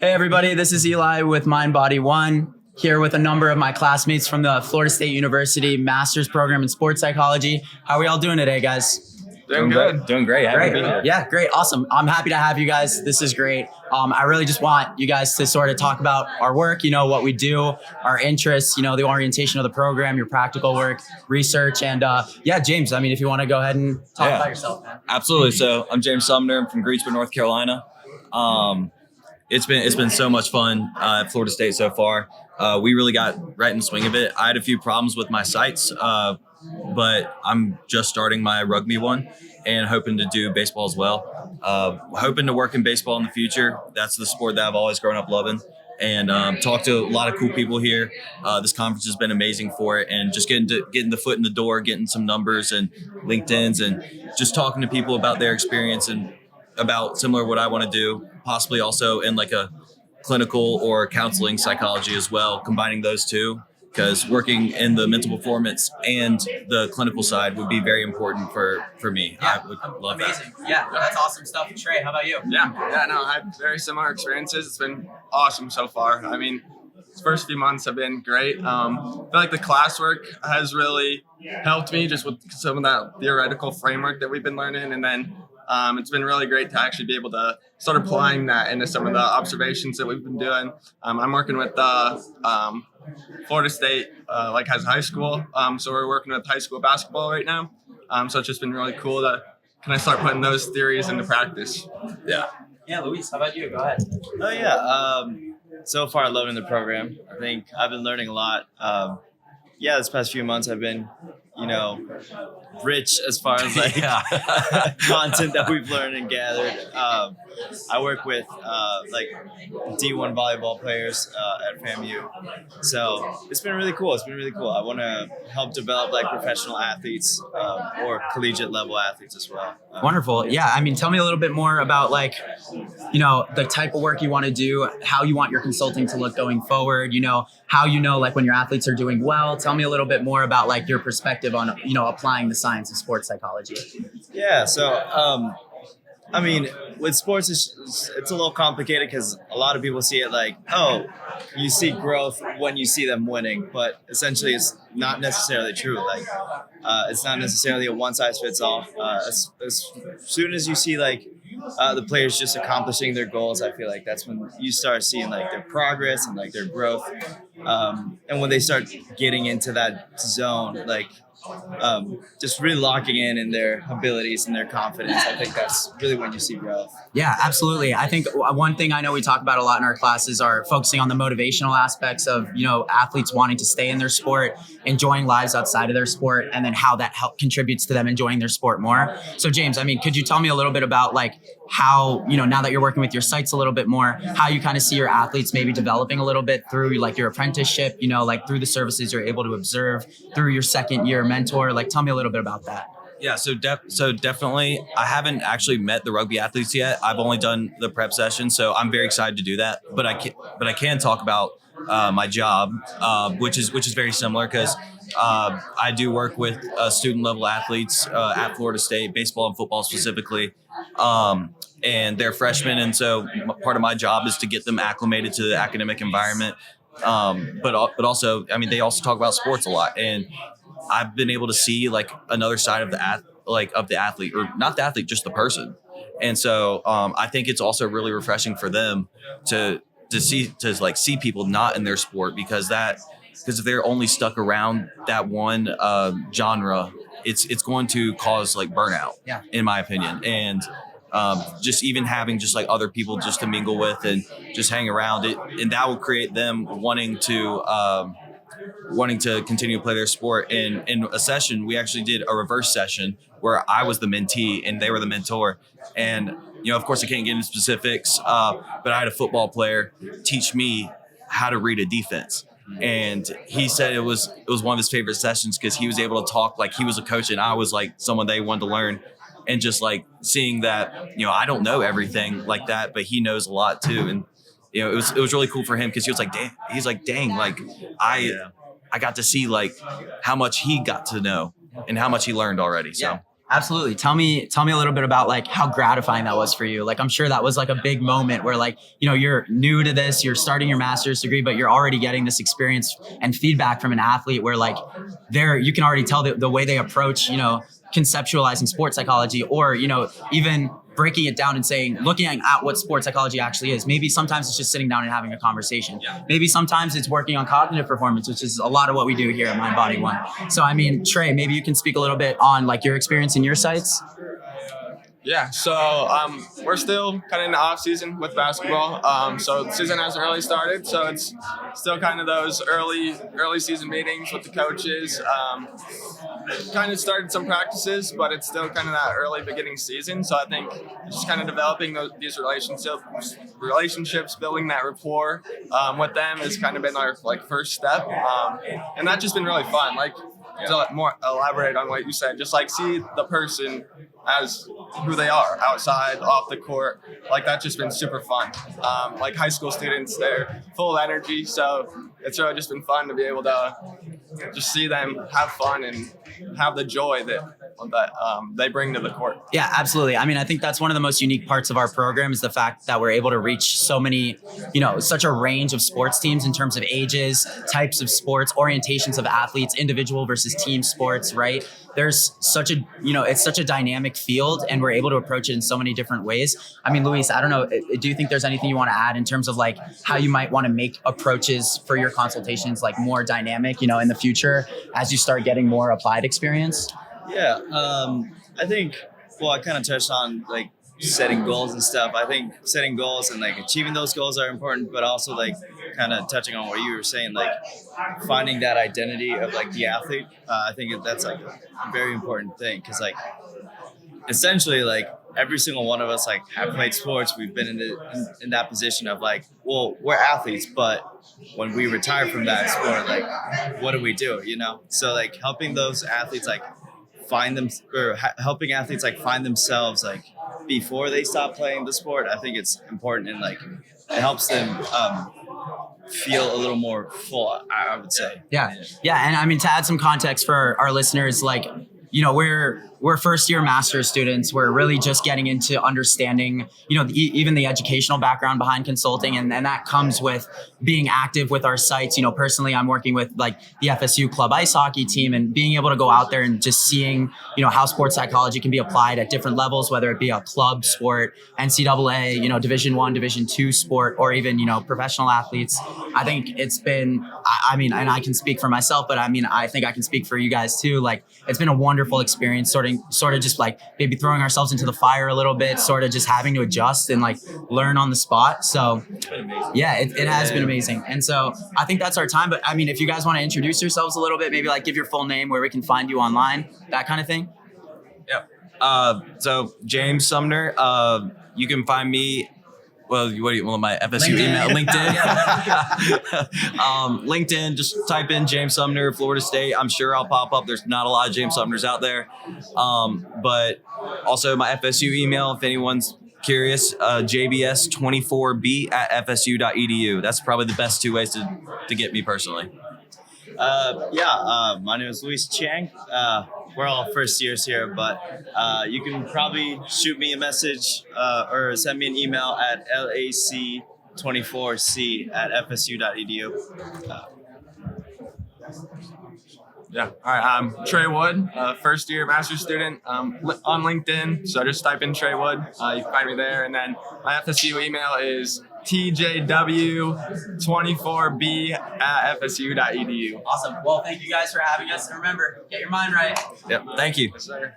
Hey everybody, this is Eli with Mind Body One, here with a number of my classmates from the Florida State University Master's Program in Sports Psychology. How are we all doing today, guys? Doing good. Doing great. Happy to be Great. here. Yeah, great. Awesome. I'm happy to have you guys. This is great. I really just want you guys to sort of talk about our work, what we do, our interests, the orientation of the program, your practical work, research. And James, if you want to go ahead and talk about yourself, man. Absolutely. So I'm James Sumner. I'm from Greensboro, North Carolina. It's been so much fun at Florida State so far. We really got right in the swing of it. I had a few problems with my sights, but I'm just starting my rugby one and hoping to do baseball as well. Hoping to work in baseball in the future. That's the sport that I've always grown up loving. And talked to a lot of cool people here. This conference has been amazing for it, and just getting the foot in the door, getting some numbers and LinkedIn's, and just talking to people about their experience and about similar what I want to do, possibly also in like a clinical or counseling psychology as well, combining those two, because working in the mental performance and the clinical side would be very important for me. Yeah. I would love Amazing. that. Yeah, that's awesome stuff. Trey, how about you? I had very similar experiences. It's been awesome so far. These first few months have been great. I feel like the classwork has really helped me just with some of that theoretical framework that we've been learning. And then it's been really great to actually be able to start applying that into some of the observations that we've been doing. I'm working with Florida State has high school. So we're working with high school basketball right now. So it's just been really cool to kind of start putting those theories into practice. Yeah, Luis, how about you? Go ahead. Oh yeah. So far, loving the program. I think I've been learning a lot. This past few months I've been, rich as far as content that we've learned and gathered. I work with D1 volleyball players at FAMU. So it's been really cool. I want to help develop professional athletes or collegiate level athletes as well. Wonderful. Yeah. Tell me a little bit more about the type of work you want to do, how you want your consulting to look going forward, how when your athletes are doing well. Tell me a little bit more about your perspective on, applying the science of sports psychology. Yeah. So, with sports, it's a little complicated because a lot of people see it you see growth when you see them winning, but essentially it's not necessarily true. It's not necessarily a one size fits all. As soon as you see the players just accomplishing their goals, I feel like that's when you start seeing their progress and their growth. And when they start getting into that zone, just really locking in their abilities and their confidence, I think that's really when you see growth. Yeah, absolutely. I think one thing I know we talk about a lot in our classes are focusing on the motivational aspects of, athletes wanting to stay in their sport, enjoying lives outside of their sport, and then how that contributes to them enjoying their sport more. So James, could you tell me a little bit about how, now that you're working with your sites a little bit more, how you kind of see your athletes maybe developing a little bit through your apprenticeship, through the services you're able to observe, through your second year mentor? Tell me a little bit about that. Yeah, so definitely, I haven't actually met the rugby athletes yet. I've only done the prep session, so I'm very excited to do that. But I can talk about my job, which is very similar because I do work with student level athletes at Florida State, baseball and football specifically, and they're freshmen, and so part of my job is to get them acclimated to the academic environment. But also, they also talk about sports a lot, and I've been able to see another side of the athlete, or not the athlete, just the person. And so I think it's also really refreshing for them to see people not in their sport, because if they're only stuck around that one genre, it's going to cause burnout, in my opinion. And just even having other people just to mingle with and just hang around it, and that will create them wanting to continue to play their sport. And in a session, we actually did a reverse session where I was the mentee and they were the mentor. And, of course I can't get into specifics, but I had a football player teach me how to read a defense. And he said it was one of his favorite sessions because he was able to talk like he was a coach and I was someone they wanted to learn. And just seeing that, I don't know everything like that, but he knows a lot too. And, it was really cool for him because he was dang, I got to see how much he got to know and how much he learned already. So Absolutely. Tell me a little bit about like how gratifying that was for you. Like I'm sure that was like a big moment where like, you're new to this, you're starting your master's degree, but you're already getting this experience and feedback from an athlete where like you can already tell the way they approach, conceptualizing sports psychology or, even breaking it down and looking at what sports psychology actually is. Maybe sometimes it's just sitting down and having a conversation. Yeah. Maybe sometimes it's working on cognitive performance, which is a lot of what we do here at Mind Body One. So, I mean, Trey, maybe you can speak a little bit on like your experience in your sites. Yeah, so we're still kind of in the off season with basketball. So the season hasn't really started, so it's still kind of those early season meetings with the coaches. Kind of started some practices, but it's still kind of that early beginning season. So I think just kind of developing these relationships, building that rapport with them has kind of been our like first step, and that's just been really fun. Like to more elaborate on what you said, just like see the person as who they are outside, off the court. Like that's just been super fun. Like high school students, they're full of energy, so it's really just been fun to be able to just see them have fun and have the joy that they bring to the court. Yeah, absolutely. I mean, I think that's one of the most unique parts of our program is the fact that we're able to reach so many, such a range of sports teams in terms of ages, types of sports, orientations of athletes, individual versus team sports, right? There's such a, it's such a dynamic field and we're able to approach it in so many different ways. I mean, Luis, I don't know, do you think there's anything you want to add in terms of like how you might want to make approaches for your consultations like more dynamic, in the future as you start getting more applied experience? Yeah, I think, I kind of touched on like setting goals and stuff. I think setting goals and like achieving those goals are important, but also like kind of touching on what you were saying, like finding that identity of like the athlete. I think that's like a very important thing because like essentially like every single one of us like have played sports. We've been in that position of like, well, we're athletes, but when we retire from that sport, like what do we do? So like helping those athletes like helping athletes like find themselves like before they stop playing the sport, I think it's important and like it helps them feel a little more full, I would say. Yeah. And I mean, to add some context for our listeners, like, we're first year master's students. We're really just getting into understanding, even the educational background behind consulting. And that comes with being active with our sites. Personally, I'm working with like the FSU club ice hockey team and being able to go out there and just seeing, how sports psychology can be applied at different levels, whether it be a club sport, NCAA, Division I, Division II sport, or even, professional athletes. I think it's been, I mean, and I can speak for myself, but I mean, I think I can speak for you guys too. Like it's been a wonderful experience sort of just like maybe throwing ourselves into the fire a little bit, sort of just having to adjust and like learn on the spot. So yeah, it has been amazing. And so I think that's our time. But I mean, if you guys want to introduce yourselves a little bit, maybe like give your full name, where we can find you online, that kind of thing. Yeah. So James Sumner, you can find me. Well, my FSU email, LinkedIn. LinkedIn, just type in James Sumner, Florida State. I'm sure I'll pop up. There's not a lot of James Sumners out there. But also my FSU email, if anyone's curious, jbs24b@fsu.edu. That's probably the best two ways to get me personally. My name is Luis Chang. We're all first years here, but you can probably shoot me a message or send me an email at lac24c@fsu.edu. Yeah. All right. I'm Trey Wood, first year master's student on LinkedIn. So just type in Trey Wood. You can find me there. And then my FSU email is tjw24b@fsu.edu. Awesome. Well, thank you guys for having us. And remember, get your mind right. Yep. Thank you. Yes, sir.